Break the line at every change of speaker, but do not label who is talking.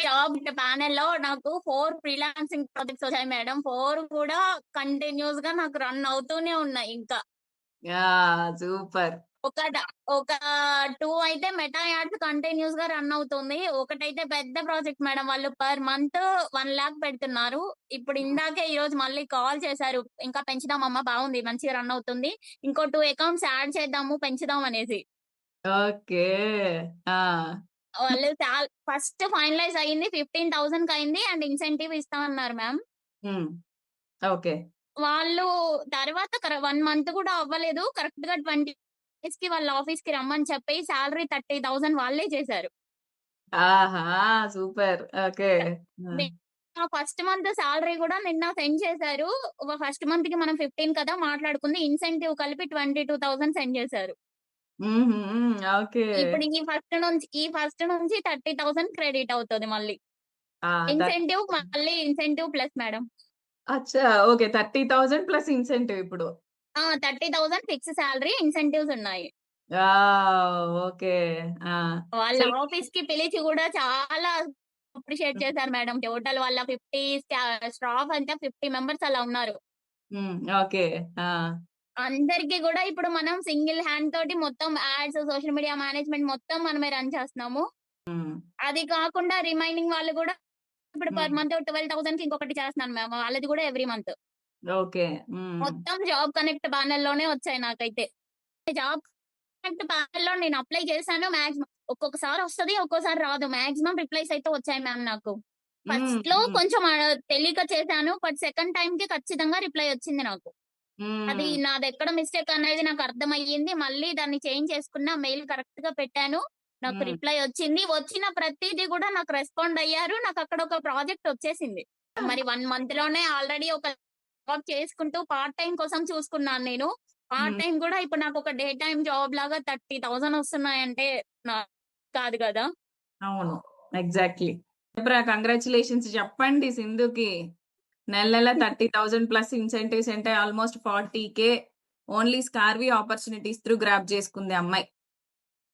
Job ప్యానెల్‌లో నాకు 4 freelancing projects వచ్చాయి madam. 4 కూడా కంటిన్యూయస్‌గా నాకు రన్ అవుతూనే ఉన్నాయి ఇంకా.
సూపర్.
ఒక డ ఒక 2 అయితే మెటా యాడ్స్ కంటిన్యూయస్‌గా రన్ అవుతుంది. ఒకటైతే పెద్ద ప్రాజెక్ట్ మేడం. వాళ్ళు పర్ మంత్ 1,00,000 పెడుతున్నారు. ఇప్పుడు ఇందాకే ఈరోజు మళ్ళీ కాల్ చేశారు. ఇంకా పెంచుదామమ్మా బాగుంది. మంచిగా రన్ అవుతుంది. ఇంకో 2 అకౌంట్స్ యాడ్ చేద్దాము, పెంచుదాం అనేసి.
ఓకే. ఆ!
వాళ్ళు ఫస్ట్ ఫైనలైజ్ అయింది 15,000కి అయింది. అండ్ ఇన్సెంటివ్ ఇస్తామన్నారు మ్యామ్.
హ్మ్. ఓకే.
వాళ్ళు తర్వాత 1 మంత్ కూడా అవ్వలేదు. కరెక్ట్‌గా 20 డేస్‌కి వాళ్ళ ఆఫీస్‌కి రమ్మని చెప్పి సాలరీ 30,000 వాళ్ళే చేశారు.
ఆహా! సూపర్. ఓకే. ఆ!
నే ఫస్ట్ మంత్ సాలరీ గూడా నిన్న సెండ్ చేశారు. ఫస్ట్ మంత్‌కి మనం 15 కదా మాట్లాడుకుంది. ఇన్సెంటివ్ కలిపి 22,000 సెండ్ చేశారు.
హుహు. ఓకే.
ఇప్పుడు ఈ ఫస్ట్ నుంచి 30,000 క్రెడిట్ అవుతది మళ్ళీ.
ఆ! That
incentive plus madam.
అచ్చా! ఓకే. 30,000 ప్లస్ ఇన్సెంటివ్ ఇప్పుడు.
30,000 ఫిక్స్ సాలరీ, ఇన్సెంటివ్స్ ఉన్నాయి.
ఓకే. ఆ!
వాళ్ళ
అసలు
ఆఫీస్‌కి పిలిచి గూడా చాలా అప్రిషియేట్
హ్మ్.
చేశారు మేడం. టోటల్ వాళ్ళ 50 స్టాఫ్ అంతా 50 మెంబర్స్ అలా ఉన్నారు.
హ్మ్. ఓకే. ఆ!
అందరికి గూడా ఇప్పుడు మనం సింగిల్ హ్యాండ్ తోటి మొత్తం యాడ్స్, సోషల్ మీడియా మేనేజ్‌మెంట్ మొత్తం మనమే రన్ చేస్తున్నాము.
హ్మ్.
అది కాకుండా రిమైనింగ్ వాళ్ళు గూడా ఇప్పుడు పర్
హ్మ్.
మంత్ 12,000కి ఇంకొకటి చేస్తున్నాను మ్యామ్. వాళ్ళది గూడా ఎవ్రీ మంత్.
ఓకే. హ్మ్.
మొత్తం జాబ్ కనెక్ట్ ప్యానెల్‌లోనే వచ్చాయి నాకైతే. జాబ్ కనెక్ట్ ప్యానెల్‌లో నేను అప్లై చేశాను. ఒక్కొక్కసారి వస్తది, ఒక్కోసారి రాదు. మాక్సిమం రిప్లైస్ అయితే వచ్చాయి మ్యామ్ నాకు.
హ్మ్.
ఫస్ట్‌లో
హ్మ్.
కొంచెం తెలియక చేశాను. బట్ సెకండ్ టైమ్‌కి ఖచ్చితంగా రిప్లై వచ్చింది నాకు. అది
హ్మ్.
నాదెక్కడ మిస్టేక్ అనేది నాకు అర్థమయ్యింది. మళ్ళీ దాన్ని చేంజ్ చేసుకున్న. మెయిల్ కరెక్ట్‌గా పెట్టాను. నాకు
హ్మ్.
రిప్లై వచ్చింది. వచ్చిన ప్రతీది గూడా నాకు రెస్పాండ్ అయ్యారు. నాకక్కడ ఒక ప్రాజెక్ట్ వచ్చేసింది. మరి 1 మంత్‌లోనే ఆల్రెడీ ఒక జాబ్ చేసుకుంటూ పార్ట్ టైమ్ కోసం చూసుకున్నాను నేను. పార్ట్
హ్మ్.
టైమ్ గూడా ఇప్పుడు నాకొక డే టైమ్ జాబ్ లాగా 30,000 వస్తున్నాయంటే నా కాదు గదా!
అవును. ఎగ్జాక్ట్‌లీ. కంగ్రాచ్యులేషన్స్ చెప్పండి సింధుకి. నెల నెల 30,000 ప్లస్ ఇన్సెంటివ్స్ అంటే ఆల్‌మోస్ట్ 40,000 ఓన్లీ స్కార్వీ ఆపర్చునిటీస్ త్రూ గ్రాబ్ చేసుకుంది ఆ అమ్మాయి.